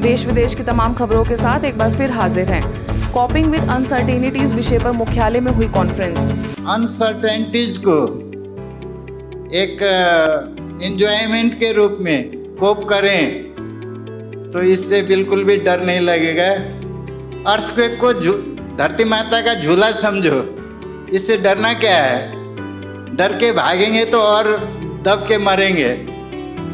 देश विदेश की तमाम खबरों के साथ एक बार फिर हाजिर हैं। कॉपिंग विद अनसर्टेनिटीज विषय पर मुख्यालय में हुई कॉन्फ्रेंस। अनसर्टेनिटीज को एक एंजॉयमेंट के रूप में कोप करें तो इससे बिल्कुल भी डर नहीं लगेगा। अर्थक्वेक को धरती माता का झूला समझो, इससे डरना क्या है? डर के भागेंगे तो और दब के मरेंगे।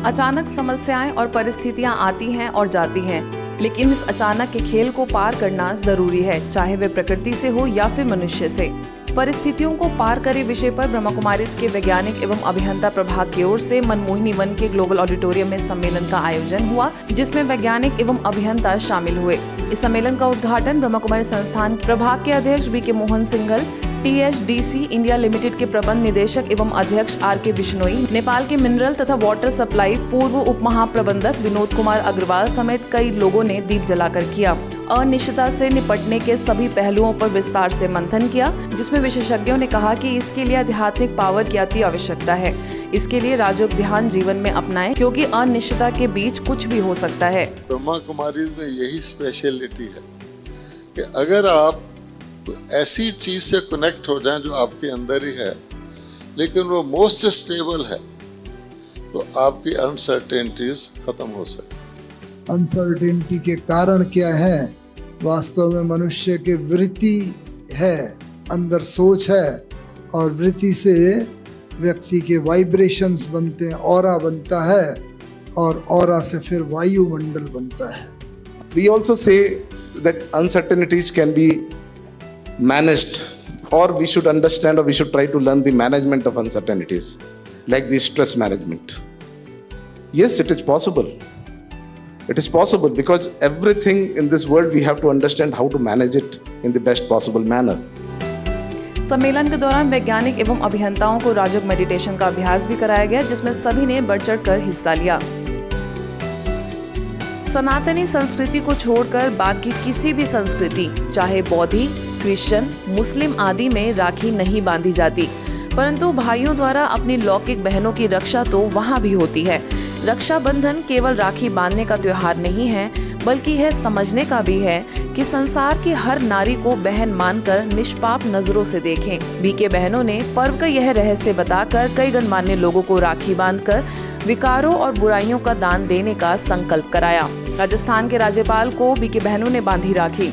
अचानक समस्याएं और परिस्थितियां आती हैं और जाती हैं, लेकिन इस अचानक के खेल को पार करना जरूरी है, चाहे वे प्रकृति से हो या फिर मनुष्य से। परिस्थितियों को पार करे विषय पर ब्रह्मा कुमारीज के वैज्ञानिक एवं अभियंता प्रभाग की ओर से मनमोहिनी वन के ग्लोबल ऑडिटोरियम में सम्मेलन का आयोजन हुआ, जिसमें वैज्ञानिक एवं अभियंता शामिल हुए। इस सम्मेलन का उद्घाटन ब्रह्मा कुमारी संस्थान प्रभाग के अध्यक्ष BK Mohan Singhal, THDC India limited के प्रबंध निदेशक एवं अध्यक्ष RK बिश्नोई, नेपाल के मिनरल तथा वाटर सप्लाई पूर्व उप महाप्रबंधक विनोद कुमार अग्रवाल समेत कई लोगों ने दीप जलाकर किया। अनिश्चितता से निपटने के सभी पहलुओं पर विस्तार से मंथन किया, जिसमें विशेषज्ञों ने कहा कि इसके लिए आध्यात्मिक पावर की अति आवश्यकता है। इसके लिए राजयोग ध्यान जीवन में अपनाएं, क्योंकि अनिश्चितता के बीच कुछ भी हो सकता है। ब्रह्मा कुमारीज में यही स्पेशलिटी है कि अगर आप ऐसी चीज से कनेक्ट हो जाएं जो आपके अंदर ही है, लेकिन वो मोस्ट स्टेबल है, तो आपकी अनसर्टेनिटीज खत्म हो सकती। अनसर्टेनिटी के कारण क्या है? वास्तव में मनुष्य के वृत्ति है, अंदर सोच है, और वृत्ति से व्यक्ति के वाइब्रेशंस बनते हैं, ऑरा बनता है, और ऑरा से फिर वायुमंडल बनता है। We also say that uncertainties can be managed, or we should understand, or we should try to learn the management of uncertainties, like the stress management. Yes, it is possible. It is possible because everything in this world we have to understand how to manage it in the best possible manner. सम्मेलन के दौरान वैज्ञानिक एवं अभियंताओं को राजयोग meditation का अभ्यास भी कराया गया, जिसमें सभी ने बढ़ चढ़कर हिस्सा लिया। सनातनी संस्कृति को छोड़कर बाकी किसी भी संस्कृति, चाहे बौद्धी, क्रिश्चियन, मुस्लिम आदि में राखी नहीं बांधी जाती, परंतु भाइयों द्वारा अपनी लौकिक बहनों की रक्षा तो वहाँ भी होती है। रक्षाबंधन केवल राखी बांधने का त्योहार नहीं है, बल्कि यह समझने का भी है कि संसार की हर नारी को बहन मानकर निष्पाप नजरों से देखें। बीके बहनों ने पर्व का यह रहस्य बताकर कई गणमान्य लोगों को राखी बांधकर विकारों और बुराइयों का दान देने का संकल्प कराया। राजस्थान के राज्यपाल को बीके बहनों ने बांधी राखी।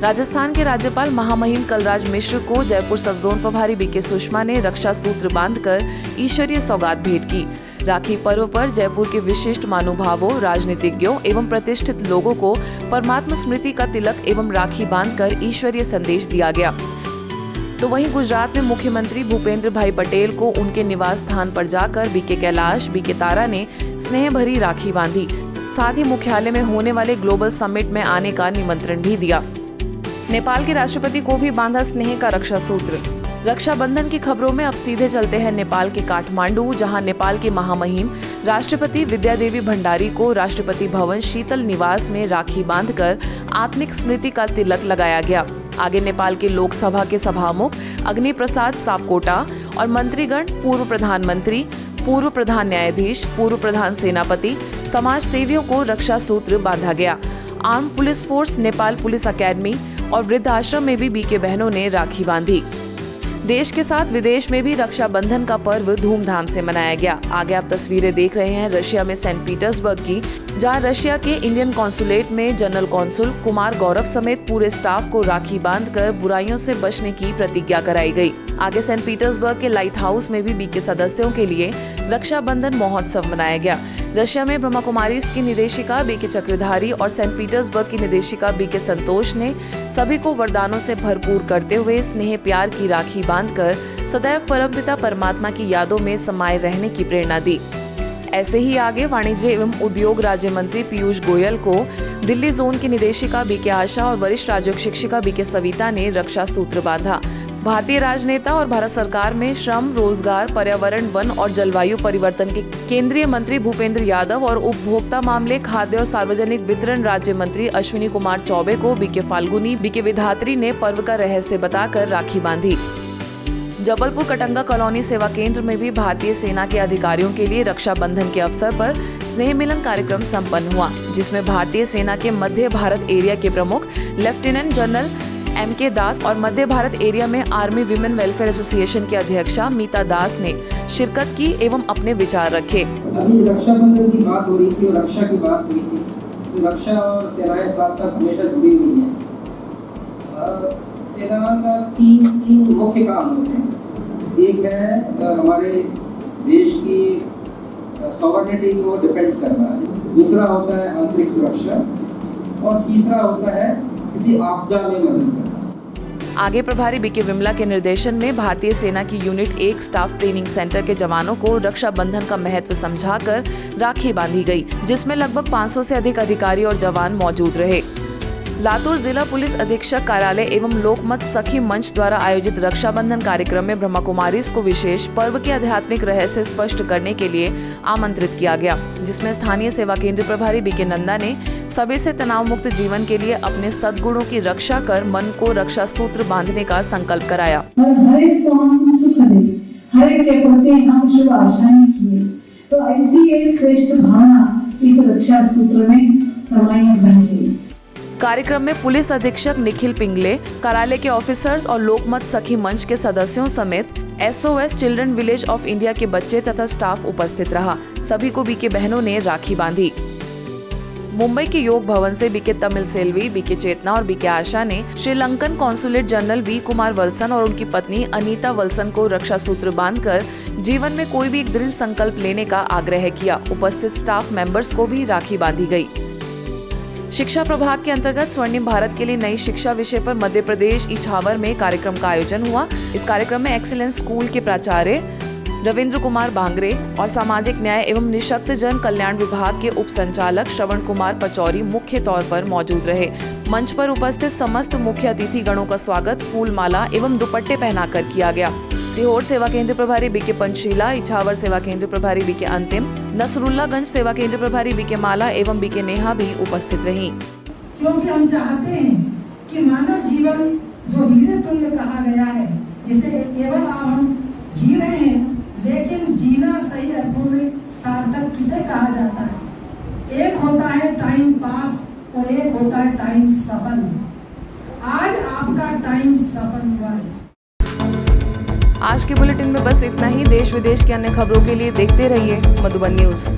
राजस्थान के राज्यपाल महामहिम कलराज मिश्र को जयपुर सब जोन प्रभारी बीके सुषमा ने रक्षा सूत्र बांधकर ईश्वरीय सौगात भेंट की। राखी पर्व पर जयपुर के विशिष्ट महानुभावों, राजनीतिज्ञों एवं प्रतिष्ठित लोगों को परमात्मा स्मृति का तिलक एवं राखी बांधकर ईश्वरीय संदेश दिया गया। तो वहीं गुजरात में मुख्यमंत्री भूपेंद्र भाई पटेल को उनके निवास स्थान पर जाकर बीके कैलाश, बीके तारा ने स्नेह भरी राखी बांधी। साथ ही मुख्यालय में होने वाले ग्लोबल समिट में आने का निमंत्रण भी दिया। नेपाल के राष्ट्रपति को भी बांधा स्नेह का रक्षा सूत्र। रक्षाबंधन की खबरों में अब सीधे चलते हैं नेपाल के काठमांडू, जहां नेपाल के महामहिम राष्ट्रपति विद्यादेवी भंडारी को राष्ट्रपति भवन शीतल निवास में राखी बांधकर आत्मिक स्मृति का तिलक लगाया गया। आगे नेपाल के लोकसभा के सभामुख अग्नि प्रसाद सापकोटा और मंत्रीगण, पूर्व प्रधानमंत्री, पूर्व प्रधान न्यायाधीश, पूर्व प्रधान सेनापति, समाज सेवियों को रक्षा सूत्र बांधा गया। Arm police force, Nepal police academy और वृद्धाश्रम में भी बीके बहनों ने राखी बांधी। देश के साथ विदेश में भी रक्षाबंधन का पर्व धूमधाम से मनाया गया। आगे आप तस्वीरें देख रहे हैं रशिया में सेंट पीटर्सबर्ग की, जहां रशिया के इंडियन कॉन्सुलेट में जनरल कॉन्सुल कुमार गौरव समेत पूरे स्टाफ को राखी बांधकर बुराइयों से बचने की प्रतिज्ञा कराई गई। आगे सेंट पीटर्सबर्ग के लाइट हाउस में भी बीके सदस्यों के लिए रक्षाबंधन महोत्सव मनाया गया। रशिया में ब्रह्मा कुमारीज की निदेशिका बीके चक्रधारी और सेंट पीटर्सबर्ग की निदेशिका बीके संतोष ने सभी को वरदानों से भरपूर करते हुए स्नेह प्यार की राखी बांधकर सदैव परमपिता परमात्मा की यादों में समाये रहने की प्रेरणा दी। ऐसे ही आगे वाणिज्य एवं उद्योग राज्य मंत्री पीयूष गोयल को दिल्ली जोन की निदेशिका बीके आशा और वरिष्ठ राजयोग शिक्षिका बीके सविता ने रक्षा सूत्र बांधा। भारतीय राजनेता और भारत सरकार में श्रम, रोजगार, पर्यावरण, वन और जलवायु परिवर्तन के केंद्रीय मंत्री भूपेंद्र यादव और उपभोक्ता मामले, खाद्य और सार्वजनिक वितरण राज्य मंत्री अश्विनी कुमार चौबे को बीके फाल्गुनी, बीके विधात्री ने पर्व का रहस्य बताकर राखी बांधी। जबलपुर कटंगा कॉलोनी सेवा केंद्र में भी भारतीय सेना के अधिकारियों के लिए रक्षाबंधन के अवसर पर स्नेह मिलन कार्यक्रम संपन्न हुआ, जिसमें भारतीय सेना के मध्य भारत एरिया के प्रमुख लेफ्टिनेंट जनरल M.K. दास और मध्य भारत एरिया में आर्मी विमेन वेलफेयर एसोसिएशन की अध्यक्षा मीता दास ने शिरकत की एवं अपने विचार रखे। अभी रक्षाबंधन की बात हो रही थी और रक्षा की बात हुई थी, तो रक्षा और सेनाएं साथ साथ हमेशा जुड़ी हुई हैं। सेना का तीन मुख्य काम होते हैं। एक है हमारे देश की सॉवरेनिटी को डिफेंड करना, दूसरा होता है आंतरिक सुरक्षा और तीसरा होता है किसी आपदा में मदद करना। आगे प्रभारी बीके विमला के निर्देशन में भारतीय सेना की यूनिट 1 स्टाफ ट्रेनिंग सेंटर के जवानों को रक्षाबंधन का महत्व समझाकर राखी बांधी गई, जिसमें लगभग 500 से अधिक अधिकारी और जवान मौजूद रहे। लातूर जिला पुलिस अधीक्षक कार्यालय एवं लोकमत सखी मंच द्वारा आयोजित रक्षाबंधन कार्यक्रम में ब्रह्मा कुमारीज को विशेष पर्व के आध्यात्मिक रहस्य स्पष्ट करने के लिए आमंत्रित किया गया, जिसमें स्थानीय सेवा केंद्र प्रभारी बीके नंदा ने सभी से तनाव मुक्त जीवन के लिए अपने सद्गुणों की रक्षा कर मन को रक्षा सूत्र बांधने का संकल्प कराया। हर एक को हम सुख दे, हर एक के प्रति हम शुभ आशाएं किए, तो ऐसी एक श्रेष्ठ भावना इस रक्षा सूत्र में समाहित बन गई। कार्यक्रम में पुलिस अधीक्षक निखिल पिंगले, कार्यालय के ऑफिसर्स और लोकमत सखी मंच के सदस्यों समेत SOS children village of India के बच्चे तथा स्टाफ उपस्थित रहा। सभी को बीके बहनों ने राखी बांधी। मुंबई के योग भवन से बीके तमिल सेल्वी, बीके चेतना और बीके आशा ने Sri Lankan consulate general V. Kumar Valsan और उनकी पत्नी अनीता वल्सन को रक्षा सूत्र बांधकर जीवन में कोई भी एक दृढ़ संकल्प लेने का आग्रह किया। उपस्थित स्टाफ मेंबर्स को भी राखी बांधी गई। शिक्षा प्रभाग के अंतर्गत स्वर्णिम भारत के लिए नई शिक्षा विषय पर मध्य प्रदेश इछावर में कार्यक्रम का आयोजन हुआ। इस कार्यक्रम में एक्सीलेंस स्कूल के प्राचार्य रविंद्र कुमार बांगरे और सामाजिक न्याय एवं निःशक्त जन कल्याण विभाग के उप संचालक श्रवण कुमार पचौरी मुख्य तौर पर मौजूद रहे। मंच पर उपस्थित समस्त मुख्य अतिथि गणों का स्वागत फूल माला एवं दुपट्टे पहनाकर किया गया। सीहोर सेवा केंद्र प्रभारी बीके पंचशीला, इछावर सेवा केंद्र प्रभारी बीके अंतिम, नसरुल्लागंज सेवा केंद्र प्रभारी बीके माला एवं बीके नेहा भी उपस्थित रहीं। क्योंकि हम चाहते हैं कि मानव जीवन जो हीरे तुल्य कहा गया है, जिसे केवल हम जी रहे हैं, लेकिन जीना सही अर्थों में सार्थक किसे कहा जाता है? एक होता है टाइम पास और एक होता है टाइम सफल। आज आपका टाइम सफल हुआ है। आज के बुलेटिन में बस इतना ही। देश विदेश की अन्य खबरों के लिए देखते रहिए मधुबन न्यूज।